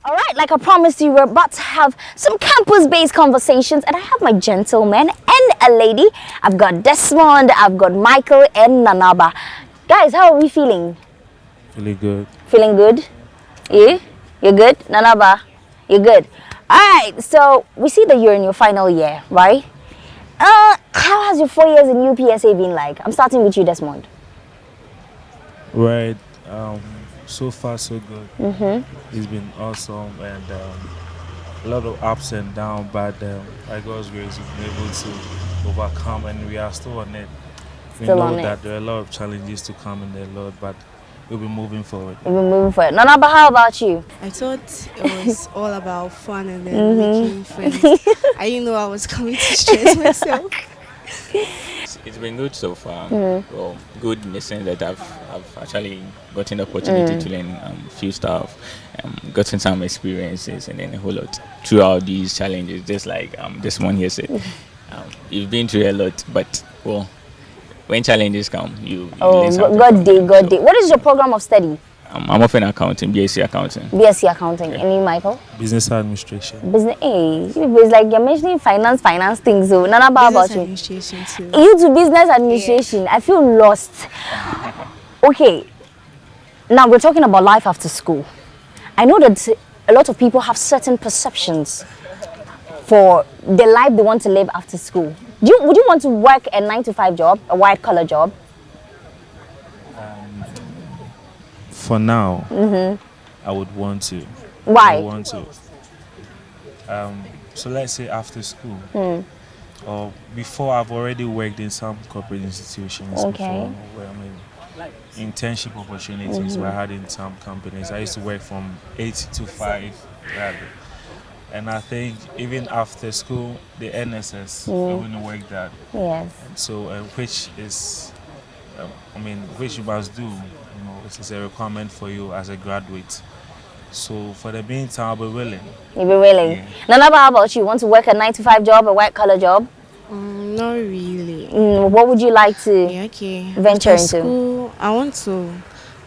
All right, like I promised you, we're about to have some campus-based conversations, and I have my gentleman and a lady. I've got Desmond, I've got Michael, and Nanaba. Guys, how are we feeling? Really good. Feeling good? You? You're good? Nanaba, you're good. All right, so we see that you're in your final year, right? How has your 4 years in UPSA been like? I'm starting with you, Desmond. Right. So far so good. It's been awesome and a lot of ups and downs, but by God's grace, we've been able to overcome, and we are still on it. We Still know on it. that there are a lot of challenges to come in the Lord, but we'll be moving forward. We've been moving forward. Nanaba, how about you? I thought it was all about fun and then making friends. I didn't know I was coming to stress myself. It's been good so far. Well, good in the sense that I've actually gotten the opportunity to learn few stuff, gotten some experiences, and then a whole lot throughout these challenges. Just like this one here said, you've been through a lot, but well, when challenges come, you learn something. God day, God So, day. What is your program of study? I'm often accounting, BSc accounting. BSc accounting. And you, Michael? Business administration. Business. Hey, it's like you're mentioning finance things. So, Nanaba, how about Business you? administration too. You to business administration. I feel lost. Okay. Now we're talking about life after school. I know that a lot of people have certain perceptions for the life they want to live after school. Would you want to work a 9 to 5 job, a white collar job? For now, I would want to. Why? I want to. So let's say after school, or before, I've already worked in some corporate institutions Okay. before, where internship opportunities were had in some companies. I used to work from 8 to 5, rather. And I think even after school, the NSS, I wouldn't work that. Yes. So, which is, which you must do. It is a requirement for you as a graduate. So, for the meantime, I'll be willing. You'll be willing. Yeah. Nanaba, how about you? Want to work a 9 to 5 job, a white collar job? Not really. What would you like to Yeah, okay. venture After into? school, I want to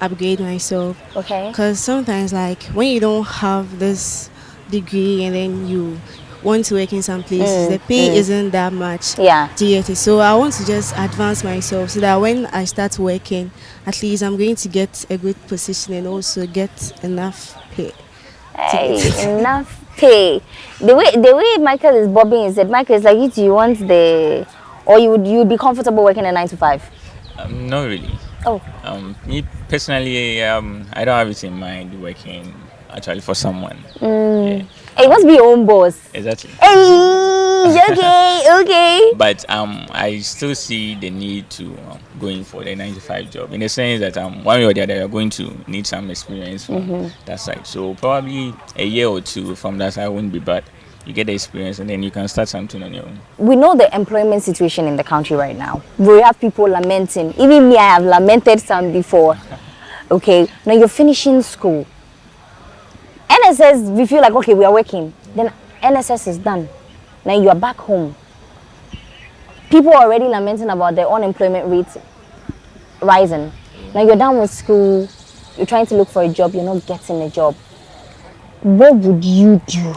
upgrade myself Okay. because sometimes, like, when you don't have this degree and then you want to work in some places, the pay isn't that much. Yeah. Do you get it? So I want to just advance myself so that when I start working, at least I'm going to get a good position and also get enough pay. Hey, enough pay. The way Michael is bobbing his head, Michael is like, you want or you'd be comfortable working a 9 to 5? Not really. Oh. Me personally, I don't have it in mind working actually for someone. Yeah, Hey, you must be your own boss. exactly. Hey, okay. But I still see the need to going for the 9 to 5 job, in the sense that one way or the other you're going to need some experience from that side. So probably a year or two from that side wouldn't be bad. You get the experience and then you can start something on your own. We know the employment situation in the country right now. We have people lamenting. Even me, I have lamented some before. Okay, now you're finishing school. NSS, we feel like, okay, we are working. Then NSS is done. Now you are back home. People are already lamenting about the unemployment rate rising. Now you're done with school. You're trying to look for a job. You're not getting a job. What would you do?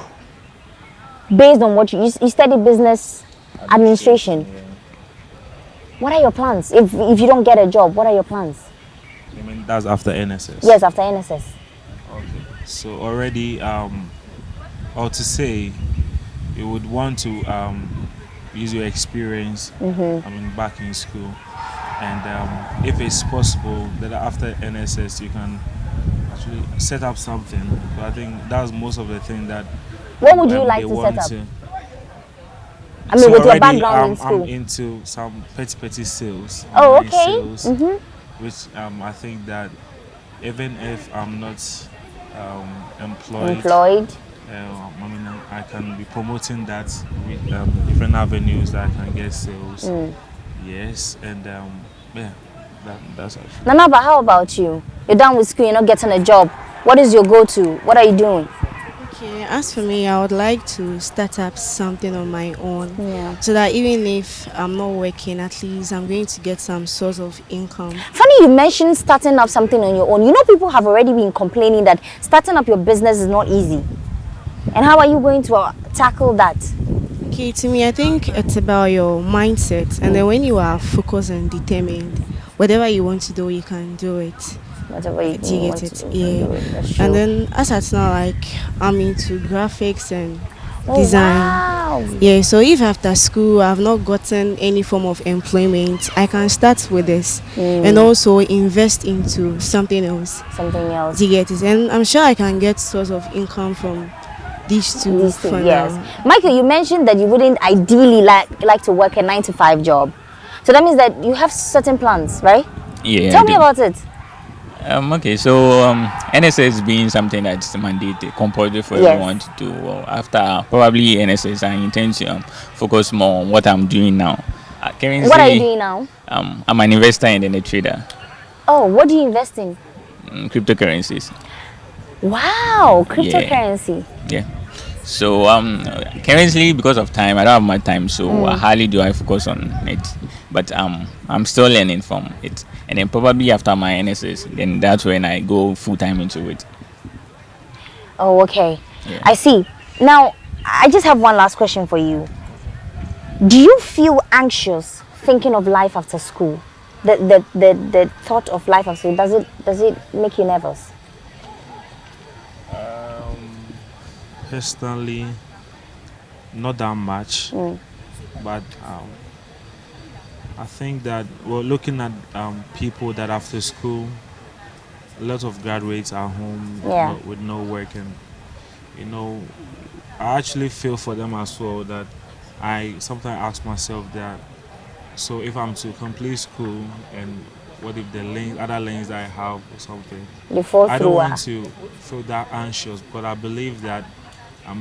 Based on what you study business administration. Yeah. What are your plans? If you don't get a job, what are your plans? I mean, that's after NSS. Yes, after NSS. Okay. So already, or to say, you would want to use your experience. Back in school, and if it's possible, that after NSS you can actually set up something. But I think that's most of the thing that. What would you like they to want set up? to- I mean, So with your already, background in school. I'm into some petty sales. Oh, online okay. Sales, which I think that even if I'm not employed, I can be promoting that with different avenues that I can get sales. Yes, and that's actually. Nanaba, how about you? You're done with school, you're not getting a job. What is your go-to? What are you doing? Okay, as for me, I would like to start up something on my own. Yeah. So that even if I'm not working, at least I'm going to get some source of income. Funny you mentioned starting up something on your own. You know, people have already been complaining that starting up your business is not easy. And how are you going to tackle that? Okay, to me, I think it's about your mindset. And then when you are focused and determined, whatever you want to do, you can do it. Whatever you Do you want get it? to do, you Yeah. can do it. That's true. And then as at now, like, I'm into graphics and Oh, design. wow. Yeah, so if after school I've not gotten any form of employment, I can start with this and also invest into something else. Something else. Do you get it? And I'm sure I can get source of income from these two These two, for yes. now. Michael, you mentioned that you wouldn't ideally like to work a 9 to 5 job. So that means that you have certain plans, right? Yeah. Tell I me do. about it. Okay, so NSS being something that's mandated, compulsory for Yes. everyone to do. Well, after probably NSS, I intend to focus more on what I'm doing now. Currently, What are you doing now? I'm an investor and then a trader, Oh, what do you invest in? cryptocurrencies. Wow, cryptocurrency. Yeah. So currently, because of time, I don't have much time, so hardly do I focus on it. But I'm still learning from it, and then probably after my NSS, then that's when I go full time into it. Oh, okay. Yeah. I see. Now, I just have one last question for you. Do you feel anxious thinking of life after school? The thought of life after school, does it make you nervous? Personally, not that much, but I think that we're looking at people that after school, a lot of graduates are home Yeah. with no work, and you know, I actually feel for them as well. That I sometimes ask myself that, so if I'm to complete school, and what if the other lanes that I have or something, You fall I through. don't want to feel that anxious, but I believe that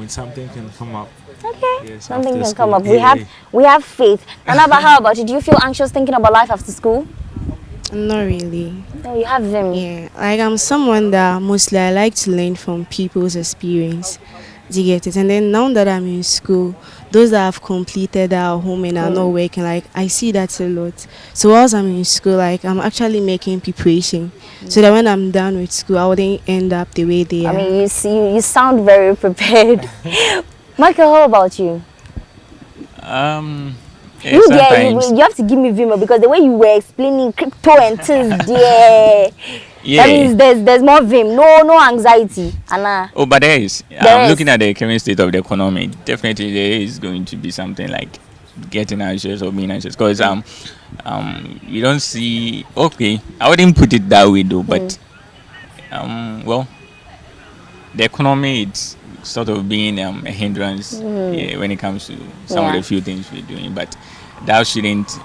something can come up. Okay. Yes, Something after can come school. up. Yeah. We have faith. Nanaba, how about you? Do you feel anxious thinking about life after school? Not really. No, you have them. Yeah, like I'm someone that mostly I like to learn from people's experience. Do you get it? And then now that I'm in school, those that have completed our home and are not working, like I see that a lot. So whilst I'm in school, like I'm actually making preparation so that when I'm done with school, I wouldn't end up the way they I are. mean, you sound very prepared. Michael, how about you? Yeah, You there, sometimes. you have to give me Vimo because the way you were explaining crypto and things, yeah. Yeah. That means there's more vim, no anxiety. Anna. Oh, but there is. There is. Looking at the current state of the economy, definitely there is going to be something like getting anxious or being anxious because you don't see. Okay, I wouldn't put it that way though, but well, the economy it's sort of being a hindrance when it comes to some of Yeah. the few things we're doing, but that shouldn't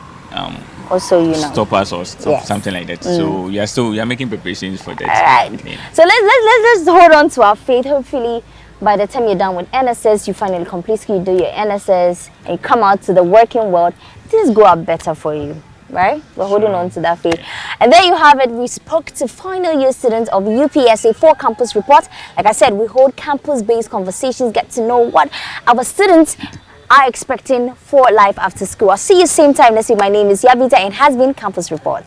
Also, you know. stop us or stop Yes. something like that. So we are making preparations for that. All right. Yeah. So let's hold on to our faith. Hopefully, by the time you're done with NSS, you finally complete school, you do your NSS, and you come out to the working world. Things go up better for you, right? We're holding on to that faith. And there you have it. We spoke to final year students of UPSA for Campus Report. Like I said, we hold campus-based conversations, get to know what our students are expecting for life after school. I'll see you same time next week. My name is Yabita and has been Campus Report.